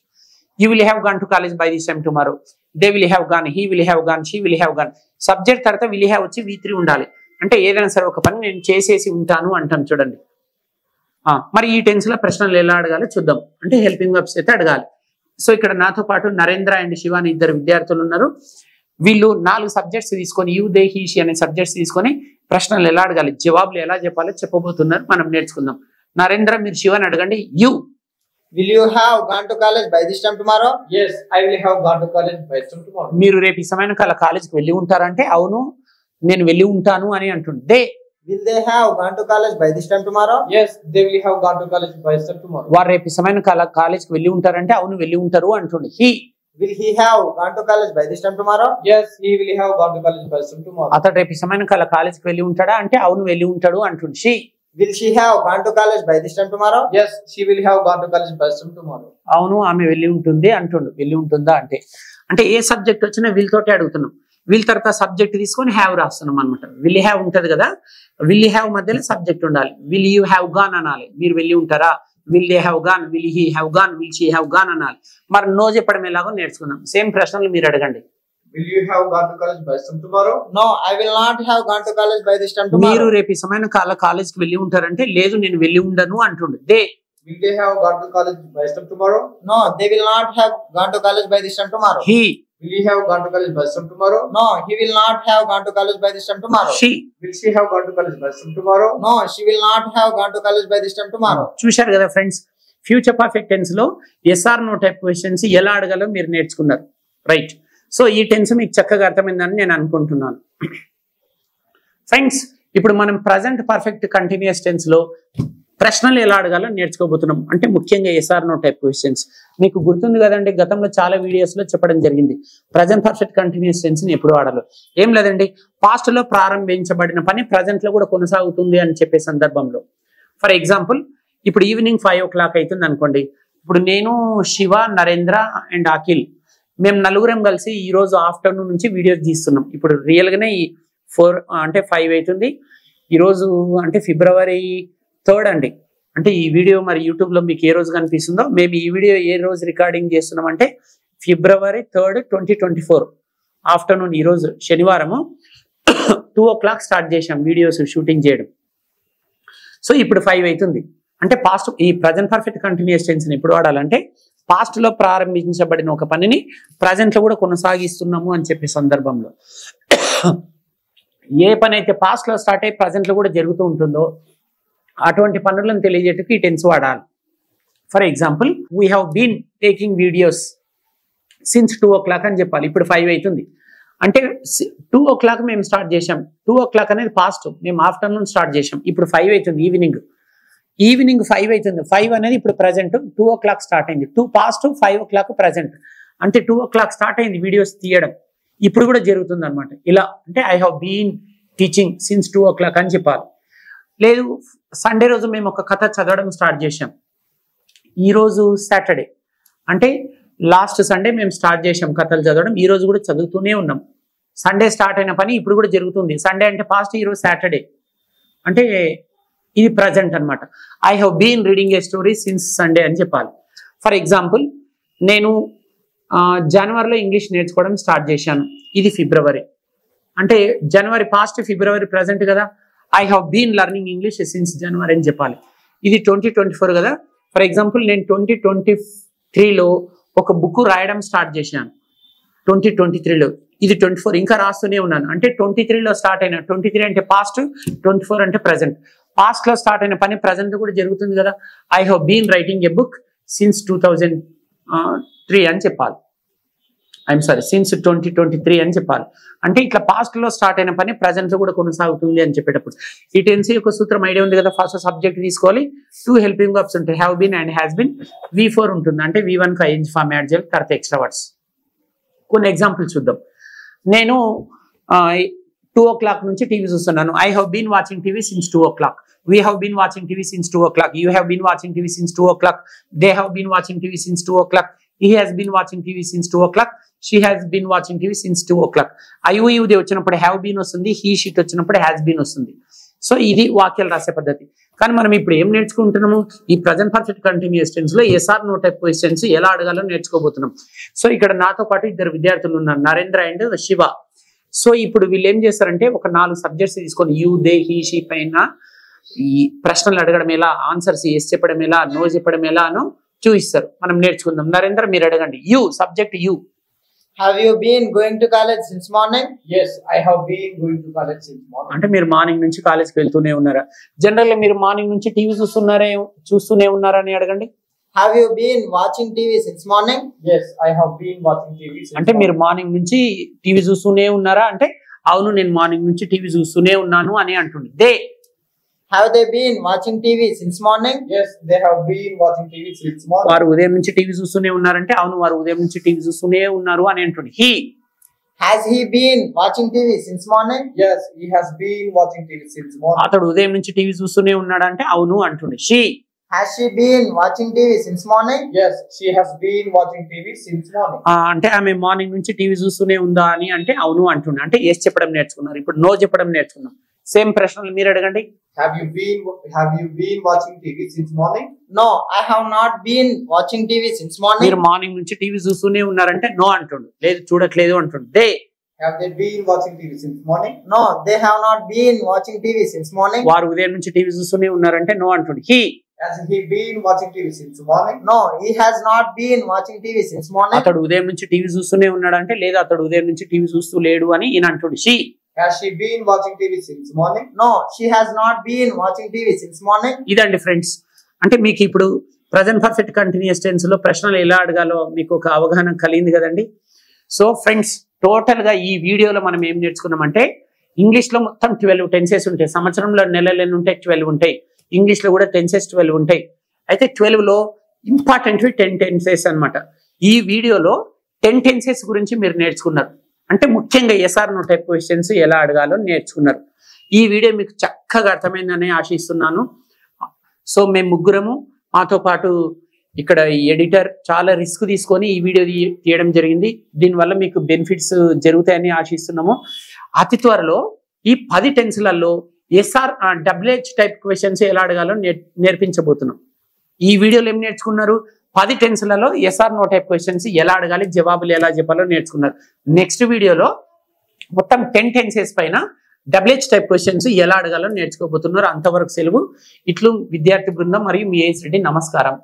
You will have gone to college by this time tomorrow. They will have gone, he will have gone, she will have gone. Subject తర్వాత will have వచ్చి V3 ఉండాలి. అంటే ఏదైనా సరే ఒక పని నేను చేసేసి ఉంటాను అంటాం. చూడండి. మరి ఈ టెన్స్ లో ప్రశ్నలు ఎలా అడగాలో చూద్దాం. అంటే హెల్పింగ్ వర్బ్స్ అయితే అడగాలి. సో ఇక్కడ నాతో పాటు నరేంద్ర అండ్ శివ అని 2 విద్యార్థులు ఉన్నారు. వీళ్ళు 4 సబ్జెక్ట్స్ తీసుకొని యూ, దే, హీ, షీ అనే సబ్జెక్ట్స్ తీసుకొని ప్రశ్నలు ఎలా అడగాలి, జవాబులు ఎలా చెప్పాలో చెప్పబోతున్నారు. మనం నేర్చుకుందాం. నరేంద్ర, మీరు శివని అడగండి. You, Will you have gone to college by this time tomorrow? Yes, I will have gone to college by this time tomorrow. మీరు రేపు ఈ సమయానికి కాలేజ్కి వెళ్ళి ఉంటారంటే అవును నేను వెళ్ళి ఉంటాను అని అంటుంది. They, Will they have gone to college by this time tomorrow? Yes, they will have gone to college by this time tomorrow. వారు రేపు ఈ సమయానికి కాలేజ్కి వెళ్ళి ఉంటారంటే అవును వెళ్ళి ఉంటారు అంటుంది. He, Will he have gone to college by this time tomorrow? Yes, he will have gone to college by some tomorrow. అతడు రేపు ఈ సమయానికి అలా కాలేజీకి వెళ్ళి ఉంటాడా అంటే అవును వెళ్ళి ఉంటాడు అంటుంది. She Will she have gone to college by this time tomorrow? Yes, she will have gone to college by some tomorrow. అవును ఆమె వెళ్ళి ఉంటుంది అంటుండు. వెళ్ళి ఉంటుందా అంటే ఏ సబ్జెక్ట్ వచ్చినా వీళ్ళతోటే అడుగుతున్నాం. వీళ్ళ తర్వాత సబ్జెక్ట్ తీసుకొని హ్యావ్ రాస్తున్నాం అనమాట. విల్ హ్యావ్ ఉంటది కదా, విల్ హ్యావ్ మధ్యలో సబ్జెక్ట్ ఉండాలి. విల్ యూ హ్యావ్ గాన్ అనాలి. మీరు వెళ్ళి ఉంటారా? Will they have gone, will he have gone, will she have gone అనాలి. మరి నో చెప్పడం ఎలాగో నేర్చుకుందాం. సేమ్ ప్రశ్నలు మీరు అడగండి. Will you have gone to college by some tomorrow? No, I will not have gone to college by this time మీరు tomorrow. రేపు ఈ సమయానికి కాలేజ్కి వెళ్ళి ఉంటారంటే లేదు నేను వెళ్ళి ఉండను అంటుండు. They Will they have gone to college by some tomorrow? No, they will not have gone to college by this time tomorrow. He Will he have gone to college by some tomorrow? No, he will not have gone to college by this time tomorrow. She Will she have gone to college by some tomorrow? No, she will not have gone to college by this time tomorrow. చూశారు కదా friends, future perfect tense లో SR no type questions ఎలా అడగాలో మీరు నేర్చుకున్నారు. Right, so ఈ tense మీకు చక్కగా అర్థమైందని నేను అనుకుంటున్నాను. ఫ్రెండ్స్, ఇప్పుడు మనం ప్రజెంట్ పర్ఫెక్ట్ కంటిన్యూస్ టెన్స్ లో ప్రశ్నలు ఎలా అడగాలో నేర్చుకోబోతున్నాం. అంటే ముఖ్యంగా ఎస్ఆర్ నో టైప్ క్వశ్చన్స్. మీకు గుర్తుంది కదండి, గతంలో చాలా వీడియోస్ లో చెప్పడం జరిగింది ప్రజెంట్ పర్ఫెక్ట్ కంటిన్యూస్ టెన్స్ ని ఎప్పుడు వాడాలో. ఏం లేదండి, పాస్ట్ లో ప్రారంభించబడిన పని ప్రజెంట్ లో కూడా కొనసాగుతుంది అని చెప్పే సందర్భంలో. ఫర్ ఎగ్జాంపుల్, ఇప్పుడు ఈవినింగ్ 5 o'clock అవుతుంది అనుకోండి. ఇప్పుడు నేను, శివ, నరేంద్ర అండ్ అఖిల్ మేము నలుగురం కలిసి ఈ రోజు ఆఫ్టర్నూన్ నుంచి వీడియోస్ తీస్తున్నాం. ఇప్పుడు రియల్ గానే 5 అవుతుంది. ఈరోజు అంటే February 3rd అండి. అంటే ఈ వీడియో మరి యూట్యూబ్ లో మీకు ఏ రోజు కనిపిస్తుందో, మేము ఈ వీడియో ఏ రోజు రికార్డింగ్ చేస్తున్నాం అంటే February 3rd, 2024 ఆఫ్టర్నూన్. ఈ రోజు శనివారము 2 o'clock స్టార్ట్ చేసాం వీడియోస్ షూటింగ్ చేయడం. సో ఇప్పుడు 5 అవుతుంది. అంటే పాస్ట్ ఈ ప్రజెంట్ పర్ఫెక్ట్ కంటిన్యూస్ టెన్స్ ని ఎప్పుడు వాడాలంటే పాస్ట్ లో ప్రారంభించబడిన ఒక పనిని ప్రజెంట్ లో కూడా కొనసాగిస్తున్నాము అని చెప్పే సందర్భంలో. ఏ పని అయితే పాస్ట్ లో స్టార్ట్ అయ్యి ప్రజెంట్ లో కూడా జరుగుతూ ఉంటుందో అటువంటి పనులను తెలియజేయడానికి ఈ టెన్స్ వాడాలి. For example, we have been taking videos since 2 o'clock అని చెప్పాలి. ఇప్పుడు 5 అవుతుంది అంటే 2 o'clock మేము స్టార్ట్ చేసాం. 2 o'clock అనేది పాస్ట్, మేము ఆఫ్టర్నూన్ స్టార్ట్ చేసాం. ఇప్పుడు 5 అవుతుంది, ఈవినింగ్ 5 అవుతుంది. 5 అనేది ఇప్పుడు ప్రజెంట్, 2 o'clock స్టార్ట్ అయింది. 2 పాస్ట్, 5 o'clock ప్రజెంట్. అంటే 2 o'clock స్టార్ట్ అయింది వీడియోస్ తీయడం, ఇప్పుడు కూడా జరుగుతుంది అనమాట. ఇలా అంటే I have been teaching since 2 o'clock అని చెప్పాలి. లేదు, సండే రోజు మేము ఒక కథ చదవడం స్టార్ట్ చేసాం. ఈరోజు సాటర్డే అంటే లాస్ట్ సండే మేము స్టార్ట్ చేసాం కథలు చదవడం, ఈ రోజు కూడా చదువుతూనే ఉన్నాం. సండే స్టార్ట్ అయిన పని ఇప్పుడు కూడా జరుగుతుంది. సండే అంటే పాస్ట్, ఈరోజు సాటర్డే అంటే ఇది ప్రజెంట్ అనమాట. I have been reading a story since Sunday అని చెప్పాలి. ఫర్ ఎగ్జాంపుల్, నేను జనవరిలో ఇంగ్లీష్ నేర్చుకోవడం స్టార్ట్ చేశాను. ఇది ఫిబ్రవరి అంటే జనవరి పాస్ట్, ఫిబ్రవరి ప్రజెంట్ కదా. I have been learning English since January అని చెప్పాలి. ఇది 2024 కదా. ఫర్ ఎగ్జాంపుల్, నేను 2023లో ఒక బుక్ రాయడం స్టార్ట్ చేశాను. 2023లో, ఇది 24 ఇంకా రాస్తూనే ఉన్నాను. అంటే 23లో స్టార్ట్ అయిన, 23 అంటే పాస్ట్, 24 అంటే ప్రజెంట్. పాస్ట్ లో స్టార్ట్ అయిన పని ప్రజెంట్ కూడా జరుగుతుంది కదా. I have been writing a book since 2003 అని చెప్పాలి. ఐఎమ్ సారీ, సిన్స్ 2023 అని చెప్పాలి. అంటే ఇట్లా పాస్ట్ లో స్టార్ట్ అయిన పని ప్రజెంట్ లో కూడా కొనసాగుతుంది అని చెప్పేటప్పుడు ఈ టెన్స్ యొక్క సూత్రం ఐడియా ఉంది కదా. ఫస్ట్ సబ్జెక్ట్ తీసుకోవాలి, 2 హెల్పింగ్ వర్బ్స్ ఉంటాయి, have been and has been. V4 ఉంటుంది అంటే V1 కి ing ఫార్మ్ యాడ్ చేయాలి, తర్వాత ఎక్స్ట్రా వర్డ్స్. కొన్ని ఎగ్జాంపుల్స్ చూద్దాం. నేను 2 o'clock నుంచి టీవీ చూస్తున్నాను. I have been watching TV since 2 o'clock. We have been watching TV since 2 o'clock. You have been watching TV since 2 o'clock. They have been watching TV since 2 o'clock. He has been watching TV since 2 o'clock. She has been watching TV since 2 o'clock. You వచ్చినప్పుడు have been వస్తుంది, he sheet వచ్చినప్పుడు has been వస్తుంది. So ఇది వాక్యాలు రాసే పద్ధతి. కానీ మనం ఇప్పుడు ఏం నేర్చుకుంటున్నాము, ఈ ప్రజెంట్ పర్ఫెక్ట్ కంటిన్యూస్ టెన్స్ లో ఎస్ఆర్ నో టైప్ క్వశ్చన్స్ ఎలా అడగాలో నేర్చుకోబోతున్నాం. సో ఇక్కడ నాతో పాటు 2 విద్యార్థులు ఉన్నారు, నరేంద్ర అండ్ శివ. సో ఇప్పుడు వీళ్ళు ఏం చేస్తారంటే ఒక 4 సబ్జెక్ట్స్ తీసుకొని యూ, దే, హీ, షీ పైన ఈ ప్రశ్నలు అడగడం ఎలా, ఆన్సర్స్ ఎస్ చెప్పడం ఎలా, నో చెప్పడం ఎలానో చూపిస్తారు. మనం నేర్చుకుందాం. నరేంద్ర మీరు అడగండి. You, subject you. Have you been going to college since morning? Yes, I have been going to college since morning. అంటే మీరు మార్నింగ్ నుంచి కాలేజ్కి వెళ్తూనే ఉన్నారా? జనరల్ గా మీరు మార్నింగ్ నుంచి టీవీ చూస్తూనే ఉన్నారా అని అడగండి. Have you been watching TV since morning? Yes, I have been watching TV since అంటే morning. మీరు మార్నింగ్ నుంచి టీవీ చూస్తూనే ఉన్నారా అంటే అవును నేను మార్నింగ్ నుంచి టీవీ చూస్తూనే ఉన్నాను అని అంటుంది. They Have they been watching TV since morning? Yes, they have been watching TV since morning. వారు ఉదయం నుంచి టీవీ చూస్తూనే ఉన్నారంటే అవును వారు ఉదయం నుంచి టీవీ చూస్తూనే ఉన్నారు అని అంటుంది. He Has he been watching TV since morning? Yes, he has been watching TV since morning. అతడు ఉదయం నుంచి టీవీ చూస్తూనే ఉన్నాడంటే అవును అంటుంది. She Has she been watching TV since morning? Yes, she has been watching TV since morning. అంటే ఆమె morning నుంచి టీవీ చూస్తూనే ఉందా అని అంటే అవును అంటుంది. అంటే ఎస్ చెప్పడం నేర్చుకున్నారు. ఇప్పుడు నో చెప్పడం నేర్చుకున్నాం. సేమ్ ప్రశ్నలు మీరు అడగండి. Have you been watching TV since morning? No, I have not been watching TV since morning. మీరు మార్నింగ్ నుంచి టీవీ చూస్తూనే ఉన్నారంటే నో అంటుండు. లేదు చూడట్లేదు అంటుండు. They Have they been watching TV since morning? No, they have not been watching TV since morning. వారు ఉదయం నుంచి టీవీ చూస్తూనే ఉన్నారంటే నో అంటుండు. He Has he been watching TV since morning? No, he has not been watching TV since morning. అతడు ఉదయం నుంచి TV చూస్తూనే ఉన్నాడంటే లేదు అతడు ఉదయం నుంచి టీవీ చూస్తూ లేడు అని ఈయన అంటుండు. She Has she been watching TV since morning? No, she has not been watching TV since morning. ఇదండి ఫ్రెండ్స్. అంటే మీకు ఇప్పుడు ప్రజెంట్ పర్ఫెక్ట్ కంటిన్యూస్ టెన్స్ లో ప్రశ్నలు ఎలా అడగాలో మీకు ఒక అవగాహన కలిగింది కదండి. సో ఫ్రెండ్స్ టోటల్ గా ఈ వీడియోలో మనం ఏం నేర్చుకున్నామంటే ఇంగ్లీష్ లో మొత్తం 12 టెన్సెస్ ఉంటాయి. సంవత్సరంలో నెలలు ఎన్ని ఉంటాయి? 12 ఉంటాయి. ఇంగ్లీష్ లో కూడా టెన్సెస్ 12 ఉంటాయి. అయితే 12 లో ఇంపార్టెంట్ 10 టెన్సెస్ అన్నమాట. ఈ వీడియోలో 10 టెన్సెస్ గురించి మీరు నేర్చుకున్నారు. అంటే ముఖ్యంగా ఎస్ఆర్ నో టైప్ క్వశ్చన్స్ ఎలా అడగాలో నేర్చుకున్నారు. ఈ వీడియో మీకు చక్కగా అర్థమైందని ఆశిస్తున్నాను. సో మేము ముగ్గురము మాతో పాటు ఇక్కడ ఎడిటర్ చాలా రిస్క్ తీసుకొని ఈ వీడియో తీయడం జరిగింది. దీనివల్ల మీకు బెనిఫిట్స్ జరుగుతాయని ఆశిస్తున్నాము. అతి త్వరలో ఈ 10 టెన్స్లలో ఎస్ఆర్ డబ్ల్యూహెచ్ టైప్ క్వశ్చన్స్ ఎలా అడగాలో నేర్పించబోతున్నాం. ఈ వీడియోలో ఏం నేర్చుకున్నారు? 10 టెన్స్లలో ఎస్ఆర్ నో టైప్ క్వశ్చన్స్ ఎలా అడగాలి, జవాబులు ఎలా చెప్పాలో నేర్చుకున్నారు. నెక్స్ట్ వీడియోలో మొత్తం 10 టెన్సెస్ పైన డబ్ల్యూహెచ్ టైప్ క్వశ్చన్స్ ఎలా అడగాలో నేర్చుకోబోతున్నారు. అంతవరకు సెలవు. ఇట్లు విద్యార్థి బృందం మరియు మీ ఏఎస్ రెడ్డి. నమస్కారం.